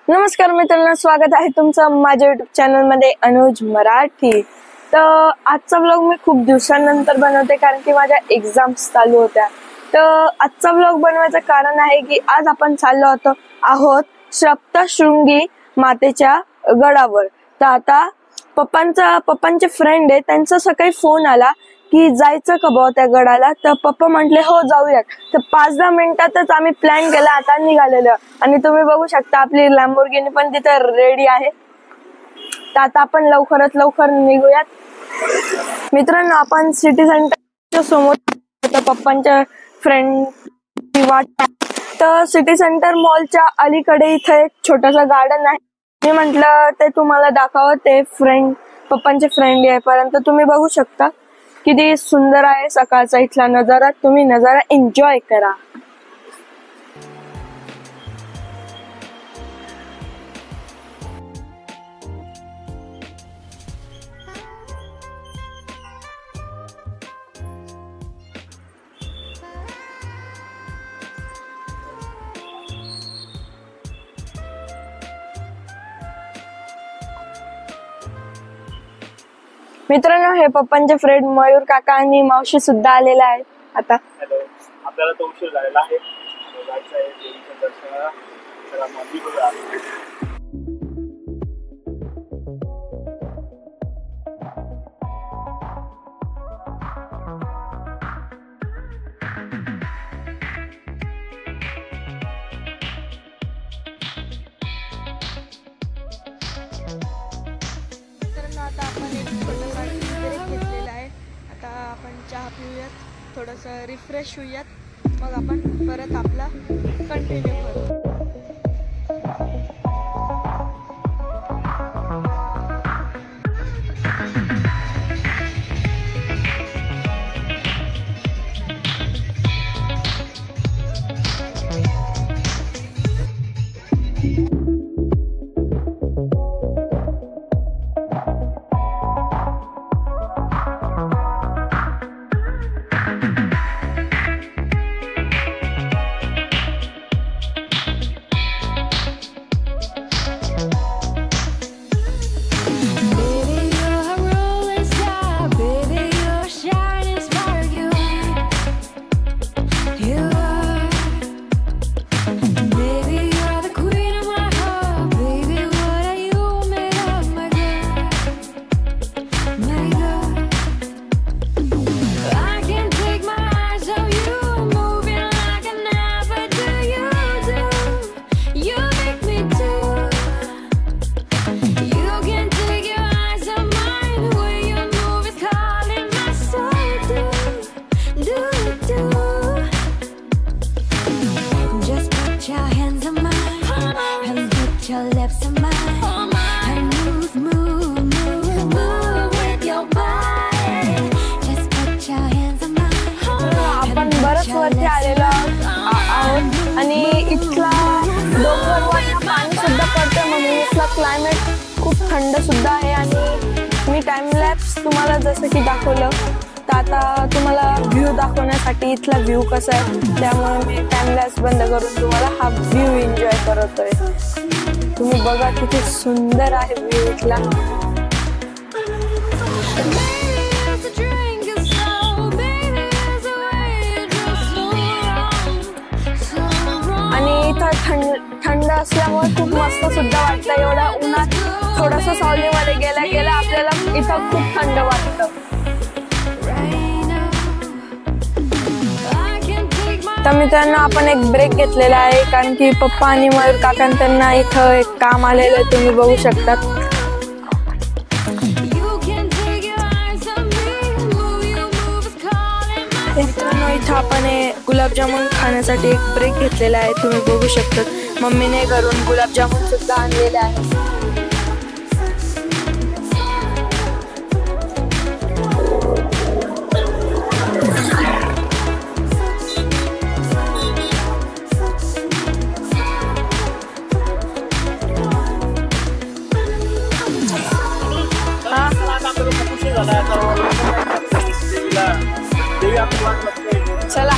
नमस्कार मित्रांनो, स्वागत आहे तुमचं माझ्या युट्यूब चॅनल मध्ये अनुज मराठी। तर आजचा व्लॉग मी खूप दिवसांनंतर बनवते कारण की माझ्या एक्झाम्स चालू होत्या। तर आजचा व्लॉग बनवायचं कारण आहे की आज आपण चाललो आहोत सप्तशृंगी मातेच्या गडावर। तर आता पप्पांचे फ्रेंड आहे, त्यांचा सकाळी फोन आला की जायचं का भाऊ त्या गडाला। तर पप्पा म्हटले हो जाऊयात। तर 5-10 मिनिटातच आम्ही प्लॅन केला, आता निघालेलो आणि तुम्ही बघू शकता आपली लॅम्बोर्गिनी पण तिथे रेडी आहे। तर आता आपण लवकरात लवकर निघूयात। मित्रांनो, आपण सिटी सेंटरच्या समोर पप्पांच्या फ्रेंडची वाट। तर सिटी सेंटर मॉलच्या अलीकडे इथे एक छोटासा गार्डन आहे। मी म्हटलं ते तुम्हाला दाखवावं, ते पप्पांचे फ्रेंड आहे, परंतु तुम्ही बघू शकता किती सुंदर आहे सकाळचा इथला नजारा। तुम्ही नजारा एन्जॉय करा। मित्रांनो, हे पप्पांचे फ्रेंड मयूर काका आणि मावशी सुद्धा आलेले आहेत। आता हॅलो, आपल्याला तो उशीर झालेला आहे, जायचं आहे देवीच्या दर्शनाला। तर मंदिर बघा, आपण चहा पिऊयात, थोडंसं रिफ्रेश होऊयात, मग आपण परत आपला कंटिन्यू करू। वरती आलेलो आहोत आणि इथला डोंगरवरनं पाणी सुद्धा पडतं, म्हणून इथला क्लायमेट खूप थंड सुद्धा आहे। आणि मी टाइम लॅप्स तुम्हाला जसं की दाखवलं, तर आता तुम्हाला व्ह्यू दाखवण्यासाठी इथला व्ह्यू कसा आहे, त्यामुळे मी टाइम लॅप्स बंद करून तुम्हाला हा व्ह्यू एन्जॉय करतोय। तुम्ही बघा किती सुंदर आहे व्ह्यू इथला। थंड असल्यामुळे खूप मस्त सुद्धा वाटतं। एवढा उन्हात थोडंसं सावलीमध्ये गेल्या आपल्याला इथं खूप थंड वाटतं। तर मित्रांनो, आपण एक ब्रेक घेतलेला आहे कारण की पप्पा आणि मयूर काका त्यांना इथं एक काम आलेलं आहे, तुम्ही बघू शकतात। मित्रांनो, इथं आपण गुलाबजामुन खाण्यासाठी एक ब्रेक घेतलेला आहे, तुम्ही बघू शकता। मम्मीने घरून गुलाबजामुन सुद्धा आणलेले आहे। चला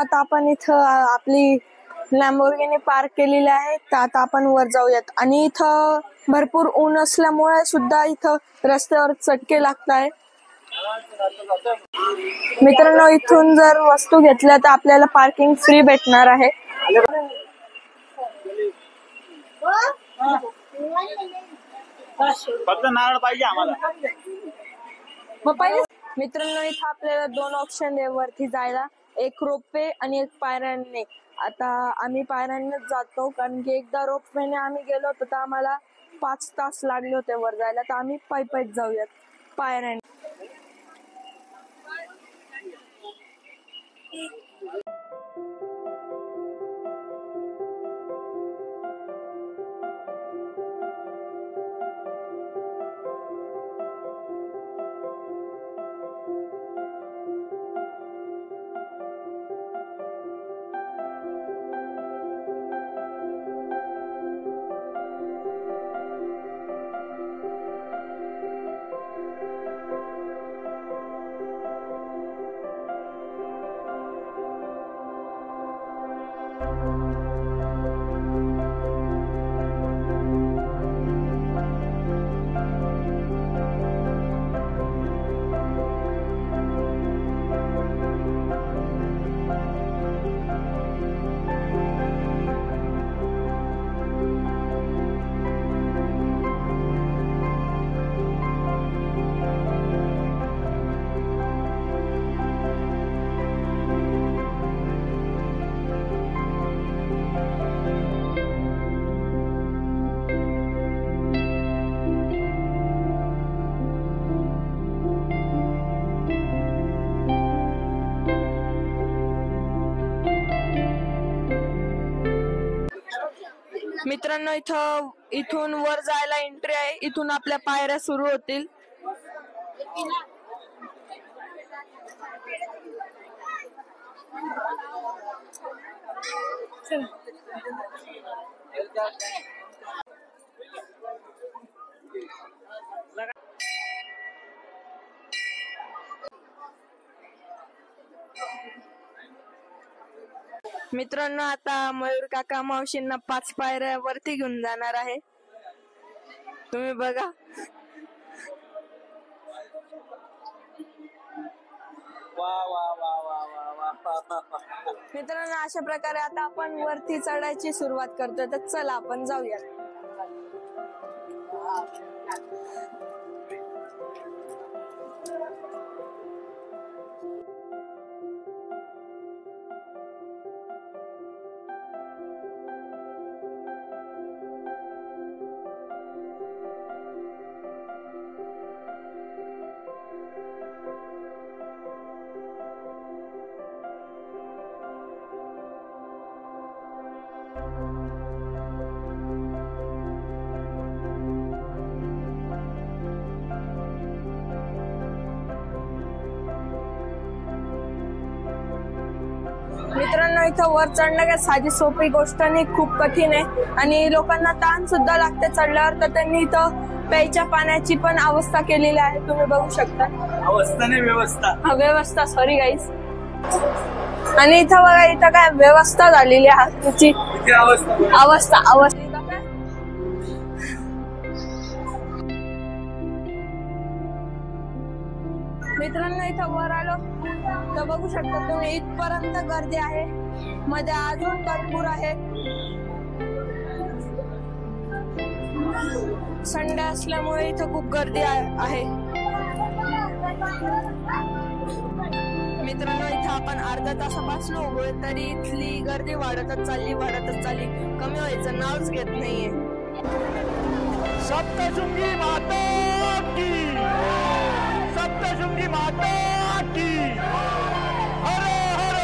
आता आपण इथं आपली लॅम्बोर्गिनी पार्क केलेली आहे, तर आता आपण वर जाऊयात. आणि इथं भरपूर ऊन असल्यामुळे सुद्धा इथं रस्त्यावर चटके लागत आहे. मित्रांनो, इथून जर वस्तू घेतल्या तर आपल्याला पार्किंग फ्री भेटणार आहे. फक्त नारळ पाहिजे आम्हाला. मित्रांनो, इथं आपल्याला 2 ऑप्शन आहे वरती जायला, एक रोपवे आणि एक पायऱ्यांनी. आता आम्ही पायऱ्यांनीच जातो, कारण की एकदा रोपवेने आम्ही गेलो होतो तर आम्हाला 5 तास लागले होते वर जायला, तर आम्ही पायी जाऊयात पायऱ्याने. मित्रांनो, इथून वर जायला एंट्री आहे. इथून आपल्या पायऱ्या सुरू होतील. मित्रांनो, आता मयूर काका मावशींना 5 पायऱ्या वरती घेऊन जाणार आहे. तुम्ही बघा. मित्रांनो, अशा प्रकारे आता आपण वरती चढायची सुरुवात करतोय, तर चला आपण जाऊया. मित्रांनो, इथं वर चढणं काय साधी सोपी गोष्ट नाही, खूप कठीण आहे. आणि लोकांना ताण सुद्धा लागते चढल्यावर, तर त्यांनी इथं प्यायच्या पाण्याची पण अवस्था केलेली आहे. तुम्ही बघू शकता. अवस्था नाही, व्यवस्था. व्यवस्था, सॉरी गाईज. आणि इथं बघा, इथं काय व्यवस्था झालेली आहे त्याची. अवस्था. मित्रांनो, इथं वर आलो तर बघू शकता तुम्ही, इथपर्यंत गर्दी आहे. मध्ये अजून भरपूर आहे. संडे असल्यामुळे इथं खूप गर्दी आहे. मित्रांनो, इथं आपण अर्धा तासापासून उभोय, तरी इथली गर्दी वाढतच चालली. कमी व्हायचं नावच घेत नाहीये. सप्तशृंगी माता की, सप्तशृंगी माता की. हर हर.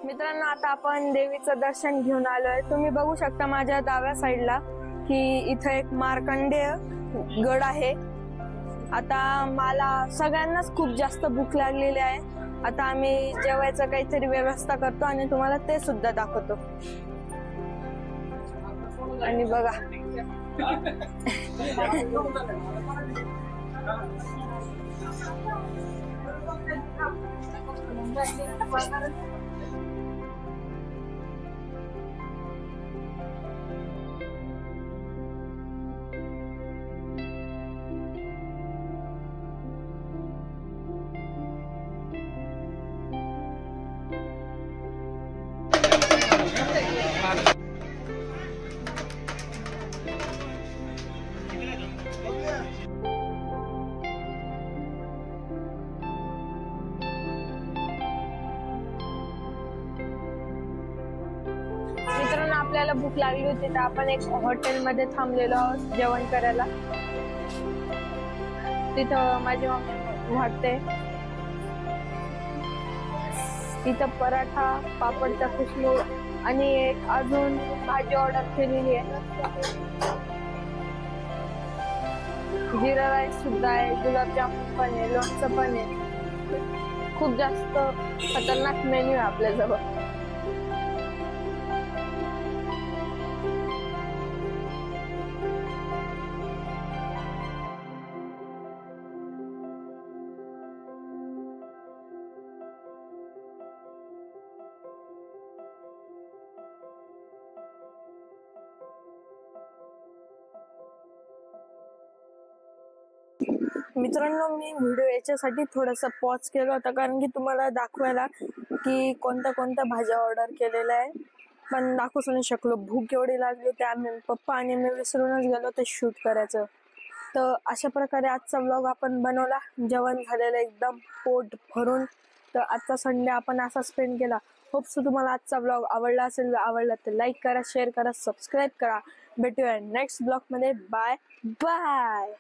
मित्रांनो, आता आपण देवीचं दर्शन घेऊन आलोय. तुम्ही बघू शकता माझ्या डाव्या साईडला की इथं एक मार्कंडेय गड आहे. आता मला सगळ्यांनाच खूप जास्त भूक लागलेली आहे. आता आम्ही जेवायचं काहीतरी व्यवस्था करतो आणि तुम्हाला ते सुद्धा दाखवतो. आणि बघा मित्रांनो, आपल्याला भूक लागली होती तर आपण एक हॉटेलमध्ये थांबलेलो आहोत जेवण करायला. तिथं माझी मम्मी वाटते. इथं पराठा, पापडचा खुशबू आणि एक अजून भाजी ऑर्डर केलेली आहे. जिरा राईस सुद्धा आहे, गुलाबजामुन पण आहे, लोणचं पण आहे. खूप जास्त खतरनाक मेन्यू आहे आपल्याजवळ. मित्रांनो, मी व्हिडिओ याच्यासाठी थोडासा पॉज केला होता कारण की तुम्हाला दाखवायला की कोणत्या कोणत्या भाज्या ऑर्डर केलेल्या आहे, पण दाखवूच नाही शकलो. भूक एवढी लागली होती, आम्ही पप्पा आणि मी विसरूनच गेलो ते शूट करायचं. तर अशा प्रकारे आजचा व्लॉग आपण बनवला. जेवण झालेलं एकदम पोट भरून. तर आजचा संडे आपण असा स्पेंड केला. होप्स तुम्हाला आजचा व्लॉग आवडला असेल. आवडला तर लाईक करा, शेअर करा, सबस्क्राईब करा. भेटूया नेक्स्ट ब्लॉग मध्ये. Bye bye.